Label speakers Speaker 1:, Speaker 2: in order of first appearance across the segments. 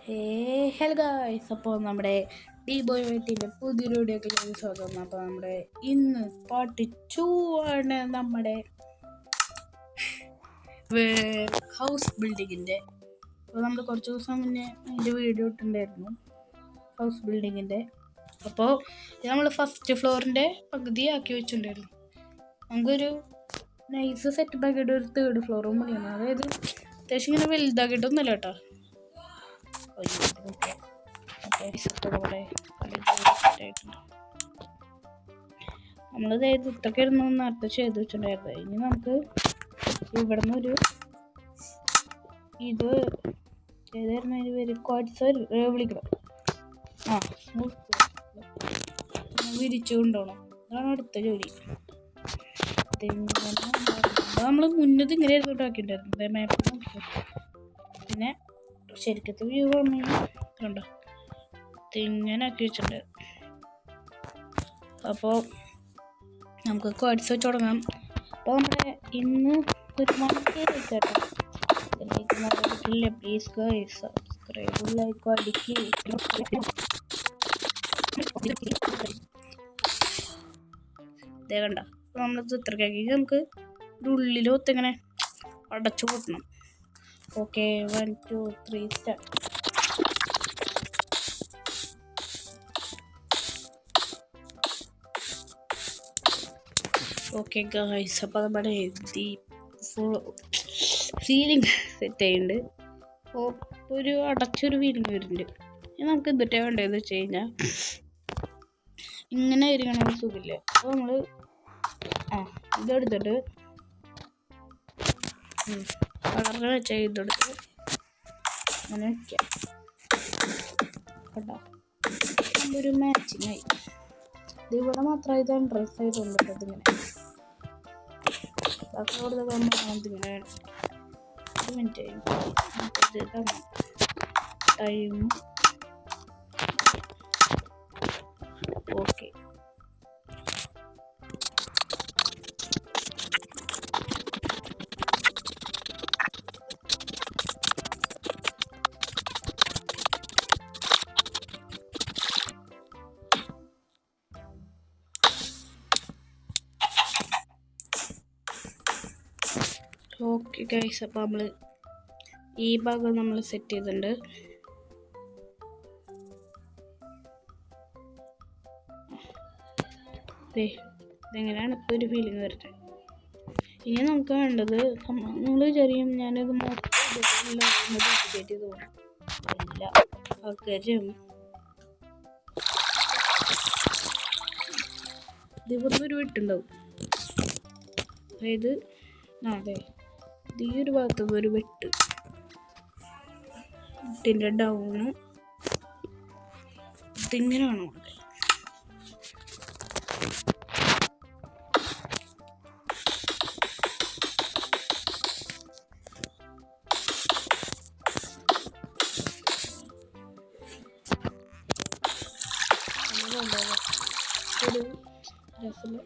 Speaker 1: Hello guys, അപ്പോൾ നമ്മുടെ D boy വൈറ്റിൻ്റെ പുതിയൊരു വീഡിയോക്ക് സ്വാഗതം. അപ്പോൾ നമ്മുടെ ഇന്ന് പാർട്ട് 2 ആണ് നമ്മുടെ ഹൗസ് ബിൽഡിങ്ങിൻ്റെ. അപ്പോൾ നമ്മൾ കുറച്ച് ദിവസം മുന്നേ അതിൻ്റെ വീഡിയോ ഇട്ടിട്ടുണ്ടായിരുന്നു ഹൗസ് ബിൽഡിങ്ങിൻ്റെ. അപ്പോൾ നമ്മൾ ഫസ്റ്റ് ഫ്ലോറിൻ്റെ പകുതി ആക്കി വെച്ചിട്ടുണ്ടായിരുന്നു. നമുക്കൊരു നൈസ് സെറ്റ് ആക്കിയിട്ട് ഒരു തേർഡ് ഫ്ലോറും പണിയണം. അതായത് അത്യാവശ്യം ഇങ്ങനെ വലുതാക്കിയിട്ടൊന്നുമില്ല കേട്ടോ. നമ്മളിതായത് ഇത്രയൊക്കെ ഇരുന്ന് നേരത്തെ ചെയ്ത് വെച്ചിട്ടുണ്ടായിരുന്നു. ഇനി നമുക്ക് ഇവിടെ നിന്ന് ഒരു ഇത് ഏതായിരുന്നു അതിന് പേര്, ക്വാഡ്സ് വിളിക്കണം. വിരിച്ചു കൊണ്ടുപോകണം. അതാണ് അടുത്ത ജോലി. നമ്മൾ മുന്നത് ഇങ്ങനെ ആക്കിയിട്ടുണ്ടായിരുന്നു മാപ്പ് നോക്കി. പിന്നെ ശരിക്കത്തെ വ്യൂ കണ്ടോ, ഇങ്ങനെ ആക്കി വെച്ചിട്ടുണ്ട്. അപ്പോൾ നമുക്ക് ക്വാഡ്സ് വെച്ച് തുടങ്ങാം. അപ്പോൾ നമ്മുടെ ഇന്ന് ഒരു മണിക്ക് കേട്ടോ, പ്ലീസ് ഗൈസ് സബ്സ്ക്രൈബ് ലൈക്ക് അടിക്കുക. ഇതേ കണ്ട, നമ്മൾ ചിത്രക്കാക്കി നമുക്ക് ഉള്ളിൽ ഒത്തിങ്ങനെ അടച്ചു കൂട്ടണം. Okay, 1 2 3 start. ഓക്കെ ഗൈസ്, അപ്പോൾ നമ്മുടെ സീലിംഗ് സെറ്റ് ചെയ്യുന്നുണ്ട്. അപ്പോൾ ഒരു അടച്ചൊരു ഫീലിംഗ് വരുന്നുണ്ട്. ഇനി നമുക്ക് എന്തിട്ടാണ് വേണ്ടതെന്ന് വെച്ച് കഴിഞ്ഞാൽ, ഇങ്ങനെ ഇരിക്കണ ഒരു സുഖമില്ലേ. അപ്പോൾ നമ്മൾ ഇതെടുത്തിട്ട് കളറിന് വെച്ച ഇതെടുത്ത് അങ്ങനെ വയ്ക്കാം കേട്ടോ. ഒരു മാച്ചിങ് ആയി. ഇതിവിടെ മാത്രമായി ഇത് ഡ്രസ് ആയിട്ടുണ്ട്. ഇതിങ്ങനെ ഇതിങ്ങനെ ഒരു minute time. Okay, okay guys, അപ്പോൾ നമ്മൾ ഈ ഭാഗം നമ്മൾ സെറ്റ് ചെയ്തിട്ടുണ്ട്. ഇതെങ്ങനെയാണ് ഇപ്പോൾ ഒരു ഫീലിംഗ് വരുന്നത്. ഇനി നമുക്ക് വേണ്ടത്, നിങ്ങൾ വിചാരിക്കും ഞാനത് ഡ്യൂപ്ലിക്കേറ്റ് ചെയ്ത് പോകണം. ഇല്ല, പകരം ഇതിവിടെ ഒരു വെട്ടുണ്ടാവും. അതായത് അതെ, ഈ ഒരു ഭാഗത്ത് ഒരു വെട്ടിൻ്റെ ഡൗണ് ഇതിങ്ങനെ വേണം. ഒരു രസമില്ല.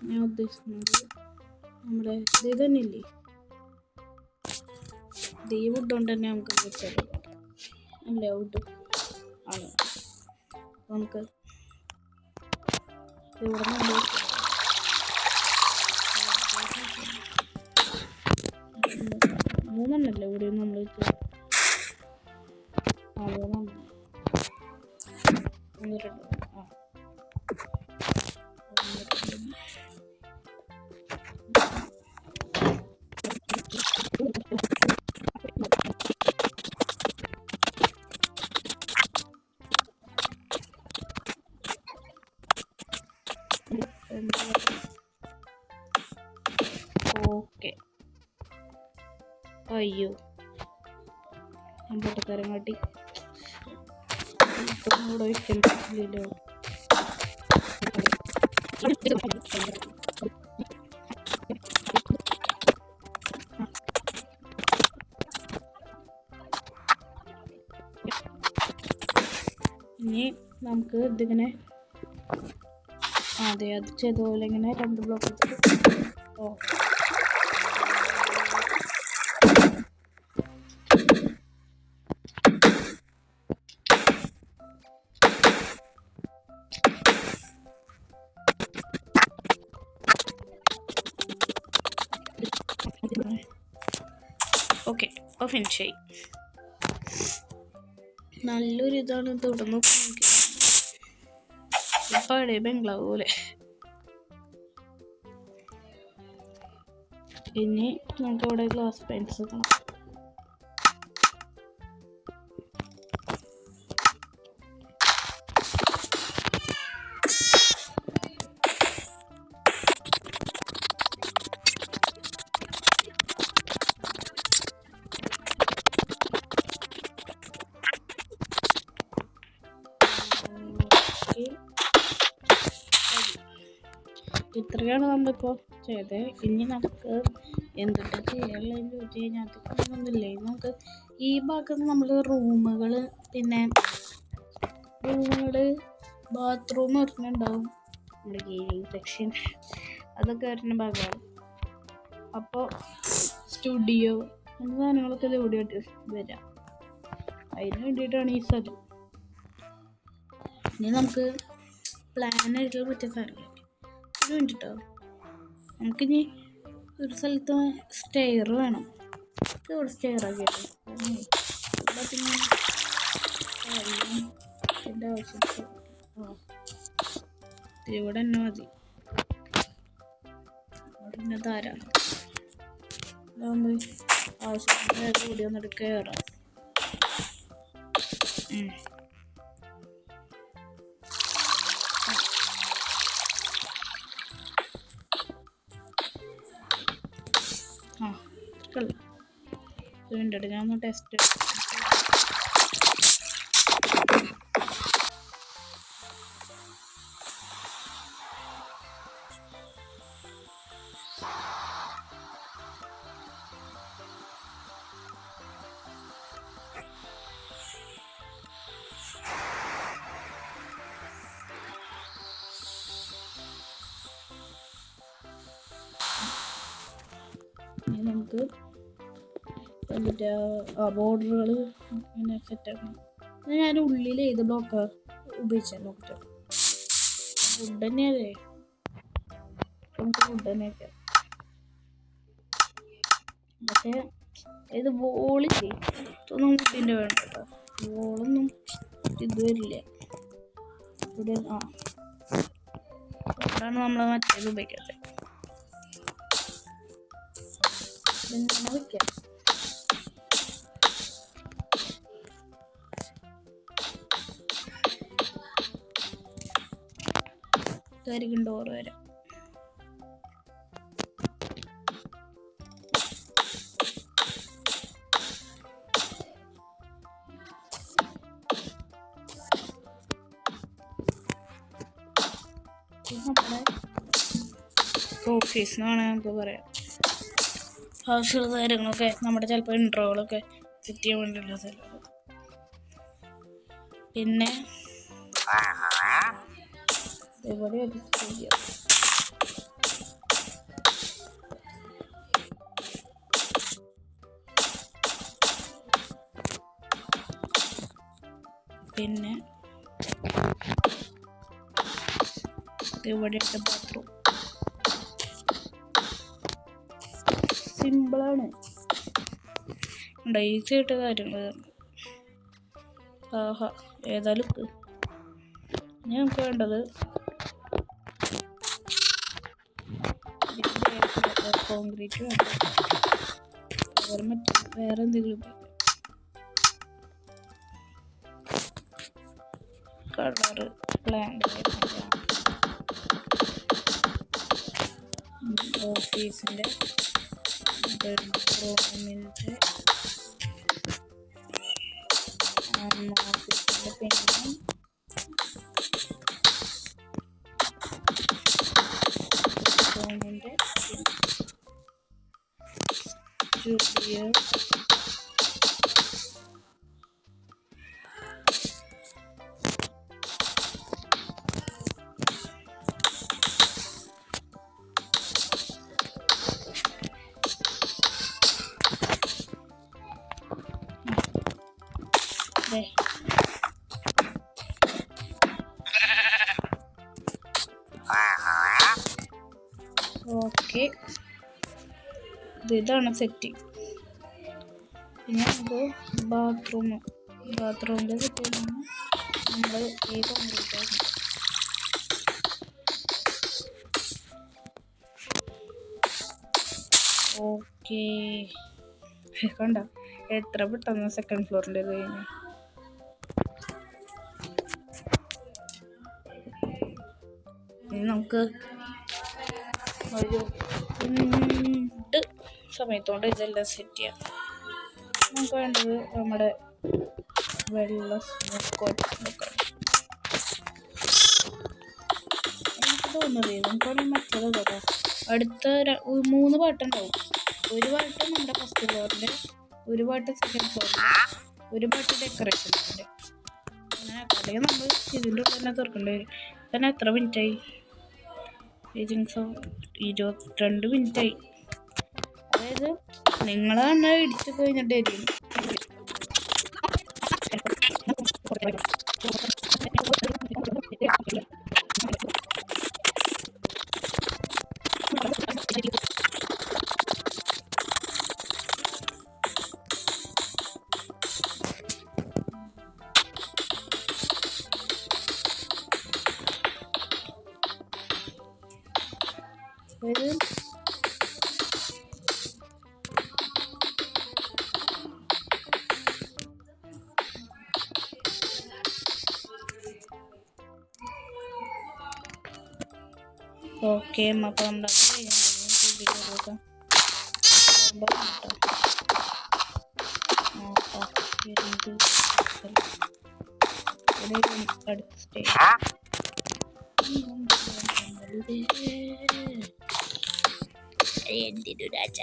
Speaker 1: ഞാൻ ഉദ്ദേശിക്കുന്നത് നമ്മുടെ ഇത് തന്നെയില്ലേ, ഈ വുഡ് കൊണ്ട് തന്നെ നമുക്ക് വെച്ചാൽ അല്ലേ, വുഡ് ആണ്. നമുക്ക് ഇവിടെ നിന്ന് മൂന്നെണ്ണല്ലേ ഇവിടെ നമ്മൾ വെച്ച്. മൂന്നെണ്ണം ഓക്കെ. അയ്യോ, ഞാൻ പൊട്ടക്കാരൻ കാട്ടി ഇവിടെ വെക്കല്ലോ. ഇനി നമുക്ക് ഇതിങ്ങനെ അതെ അത് ചെയ്തപോലെ ഇങ്ങനെ 2 ബ്ലോക്ക് ഓ ഓക്കെ അപ്പോൾ ഫിനിഷായി. നല്ലൊരു ഇതാണ് തുടർന്ന് പഴയ ബംഗ്ലാവ് പോലെ. ഇനി നമുക്ക് ഇവിടെ ഗ്ലാസ് പെയിൻറ്റ്സ് വെക്കണം. ഇത്രയാണ് നമ്മളിപ്പോൾ ചെയ്തത്. ഇനി നമുക്ക് എന്തൊക്കെ ചെയ്യാനുള്ളതെന്ന് ചോദിച്ചു കഴിഞ്ഞാൽ അതൊന്നുമില്ലേ. നമുക്ക് ഈ ഭാഗത്ത് നമ്മൾ റൂമുകൾ ബാത്റൂം വരുന്നുണ്ടാവും, നമ്മുടെ ഗെയിമിങ് സെക്ഷൻ അതൊക്കെ വരുന്ന ഭാഗമാണ്. അപ്പോൾ സ്റ്റുഡിയോ എന്ന സാധനങ്ങളൊക്കെ ഇത് ഇവിടെ വരാം. അതിന് വേണ്ടിയിട്ടാണ് ഈ സ്ഥലം. ഇനി നമുക്ക് പ്ലാനായിട്ടുള്ള മറ്റേ സാധനങ്ങൾ ഇതിന് വേണ്ടിയിട്ടോ നമുക്കിനി ഒരു സ്ഥലത്ത് സ്റ്റെയർ വേണം. ഇവിടെ സ്റ്റെയർ ആക്കിയിട്ട് ഇതിൻ്റെ ആവശ്യത്തിൽ ഇവിടെ തന്നെ മതി. അവിടെ തന്നെ ധാരാളം ഇതാകുമ്പോൾ ആവശ്യത്തിന് കൂടി വന്നിട്ട് കയറാം. വേണ്ടിട്ട് ഞാൻ ഒന്ന് ടെസ്റ്റ് നമുക്ക് എന്നിട്ട് ബോർഡറുകൾ ഇങ്ങനെ സെറ്റാക്കണം. ഞാൻ ഉള്ളിൽ ഏത് ബ്ലോക്കാണ് ഉപയോഗിച്ചാൽ നോക്കട്ടെ. വുഡ് തന്നെയല്ലേ, നമുക്ക് വുഡ് തന്നെയൊക്കെ. പക്ഷേ ഇത് വോളില്ലേ ഇതൊന്നും വുഡിൻ്റെ വേണ്ട കേട്ടോ. വോളൊന്നും ഇത് വരില്ല ഇവിടെ. അതാണ് നമ്മൾ മറ്റേത് ഉപയോഗിക്കാത്തത്. ഇങ്ങനെ വയ്ക്കാം. ഇതായിരിക്കും ഡോർ വരെ. നമ്മുടെ ഓഫീസ് എന്നാണ് നമുക്ക് പറയാം. ആവശ്യമുള്ള കാര്യങ്ങളൊക്കെ നമ്മുടെ ചിലപ്പോൾ ഇൻട്രോകളൊക്കെ സെറ്റ് ചെയ്യാൻ വേണ്ടിയുള്ള സ്ഥലമാണ്. പിന്നെ ഇതേപോലെ അഡ്ജസ്റ്റ് ചെയ്യാം. പിന്നെ ഇവിടെയുണ്ട് ബാത്റൂം. സിമ്പിളാണ്, ഈസി ആയിട്ട് കാര്യങ്ങൾ. ആഹാ ഏതായാലും ഞങ്ങൾക്ക് വേണ്ടത് കോൺക്രീറ്റ് വേണ്ട, വേറെ എന്തെങ്കിലും കളറ് പ്ലാന്റ് ഓഫീസിൻ്റെ റൂമിൻ്റെ ഓഫീസിൻ്റെ പിന്നെ റൂമിൻ്റെ സ്റ്റുഡിയോ ഇതാണ് സെറ്റിങ്. പിന്നെ നമുക്ക് ബാത്റൂമിൻ്റെ സെറ്റിങ്ങാണ് നമ്മൾ ഈ കമ്പ്യൂട്ടർ. ഓക്കെ, കണ്ട എത്ര പെട്ടെന്ന് സെക്കൻഡ് ഫ്ലോറിൻ്റെ കഴിഞ്ഞു. ഇനി നമുക്ക് ഒരു 2 സമയത്തോണ്ട് ഇതെല്ലാം സെറ്റ് ചെയ്യാം. നമുക്ക് വേണ്ടത് നമ്മുടെ വെള്ള സ്മോക്ക്. എനിക്ക് തോന്നുന്നത് നമുക്കാണെങ്കിൽ മറ്റേത് കേട്ടോ. അടുത്ത 3 പാട്ടുണ്ടാവും. ഒരു പാട്ട് നമ്മുടെ ഫസ്റ്റ് ഫ്ലോറിൻ്റെ, ഒരു പാട്ട് സെക്കൻഡ് ഫ്ലോറിൻ്റെ, ഒരു പാട്ട് ഡെക്കറേഷൻ്റെ. അങ്ങനെ അല്ലെങ്കിൽ നമ്മൾ ഇതിൻ്റെ ഉള്ളിൽ തന്നെ തീർക്കേണ്ടി വരും. തന്നെ എത്ര മിനിറ്റായി? 22 മിനിറ്റായി. അതായത് നിങ്ങൾ തന്നെ ഇടിച്ചു കഴിഞ്ഞിട്ട് വരും. ഓക്കെ, അപ്പോൾ നമ്മുടെ അടുത്ത സ്റ്റേജ് എന്തിനു രാജ,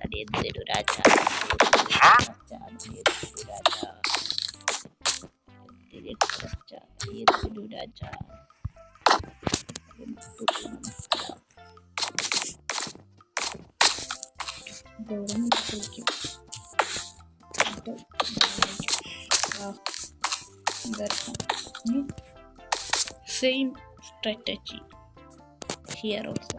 Speaker 1: എന്തിനു രാജ, same strategy here also.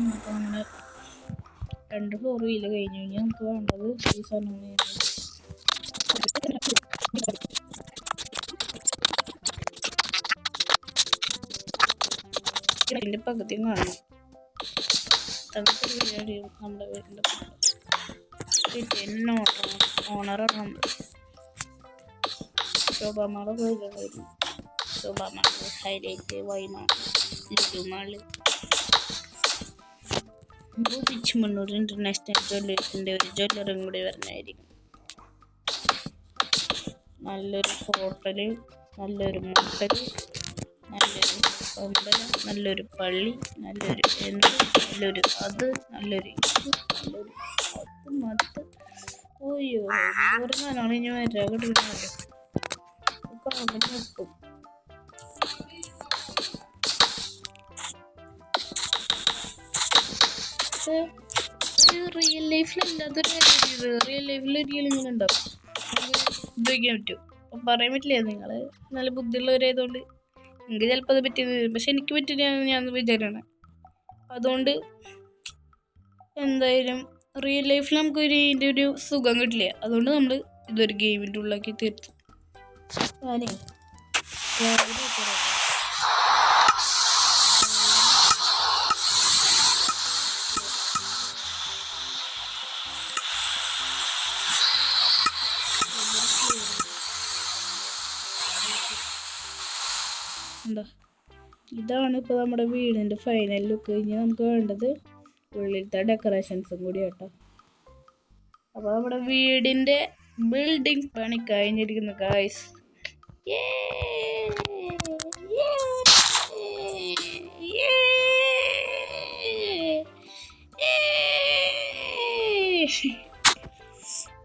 Speaker 1: അപ്പോൾ നമ്മുടെ 2 ഫ്ലോർ വീല് കഴിഞ്ഞു. കഴിഞ്ഞാൽ നമുക്ക് വേണ്ടത് ഈ സാധനം ഇതിൻ്റെ പകുതിയും കാണണം. തണുത്ത പരിപാടി നമ്മുടെ വീടിൻ്റെ കിച്ചണിന് ഓണറാണ് ശോഭാമാള് പോയിരുന്നു. ശോഭാമാള്, ഹൈലൈറ്റ്, വൈമാള്, ലുലുമാള്, ചിമ്മണ്ണൂർ ഇന്റർനാഷണൽ ജ്വല്ലേഴ്സിൻ്റെ ഒരു ജ്വല്ലറും കൂടി വരുന്നതായിരിക്കും. നല്ലൊരു ഹോട്ടല്, നല്ലൊരു മോട്ടല്, നല്ലൊരു അമ്പല, നല്ലൊരു പള്ളി, നല്ലൊരു നല്ലൊരു അത്, നല്ലൊരു നല്ലൊരു മത്ത്. ഓയ്യോ, ഓരോ സാധനമാണ് ഇനി വരാ കിട്ടുന്നല്ലോ. കിട്ടും. റിയൽ ലൈഫിലല്ലാത്തൊരു റിയൽ ലൈഫിൽ ഒരിക്കലും ഇങ്ങനെ ഉണ്ടാവും. ഉപയോഗിക്കാൻ പറ്റും. അപ്പം പറയാൻ പറ്റില്ല. നിങ്ങൾ നല്ല ബുദ്ധിയുള്ളവരായതുകൊണ്ട് എനിക്ക് ചിലപ്പോൾ അത് പറ്റിയത് വരും. പക്ഷെ എനിക്ക് പറ്റില്ല ഞാൻ വിചാരമാണ്. അതുകൊണ്ട് എന്തായാലും റിയൽ ലൈഫിൽ നമുക്ക് ഇതിൻ്റെ ഒരു സുഖം കിട്ടില്ല. അതുകൊണ്ട് നമ്മൾ ഇതൊരു ഗെയിമിൻ്റെ ഉള്ളിലാക്കി തീർത്തു. ഞാനേ എന്താ, ഇതാണ് ഇപ്പോൾ നമ്മുടെ വീടിൻ്റെ ഫൈനൽ ലുക്ക്. ഇനി നമുക്ക് വേണ്ടത് ഉള്ളിലത്തെ ഡെക്കറേഷൻസും കൂടി കേട്ടോ. അപ്പോൾ നമ്മുടെ വീടിൻ്റെ ബിൽഡിംഗ് പണി കഴിഞ്ഞിരിക്കുന്നു ഗായ്സ്.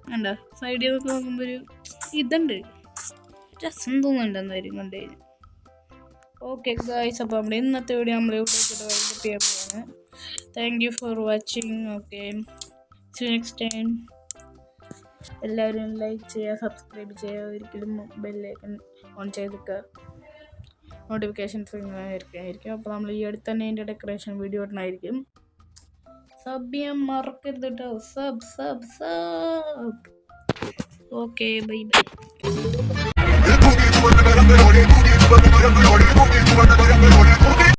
Speaker 1: കണ്ട സൈഡിൽ നിന്നൊക്കെ നോക്കുമ്പോൾ ഒരു ഇതുണ്ട്, രസം തോന്നുന്നുണ്ട് എന്തായാലും കണ്ടു കഴിഞ്ഞാൽ. ഓക്കെ ഗായ്സ്, അപ്പോൾ നമ്മുടെ ഇന്നത്തെ വീഡിയോ നമ്മൾ ഇവിടെ വെച്ചിട്ട് വൈകിട്ട് ചെയ്യാൻ പോവാണ്. Thank you for watching. Okay, see you next time. എല്ലാവരും ലൈക്ക് ചെയ്യുക, സബ്സ്ക്രൈബ് ചെയ്യുക, ഒരിക്കലും ബെല്ലൈക്കൺ ഓൺ ചെയ്തിക്കുക, നോട്ടിഫിക്കേഷൻസ് ആയിരിക്കും. അപ്പോൾ നമ്മൾ ഈ അടുത്ത് തന്നെ അതിൻ്റെ ഡെക്കറേഷൻ വീഡിയോ ഇടണമായിരിക്കും. സബ് ചെയ്യാൻ മറക്കരുത് കേട്ടോ, സബ്. Okay, bye bye.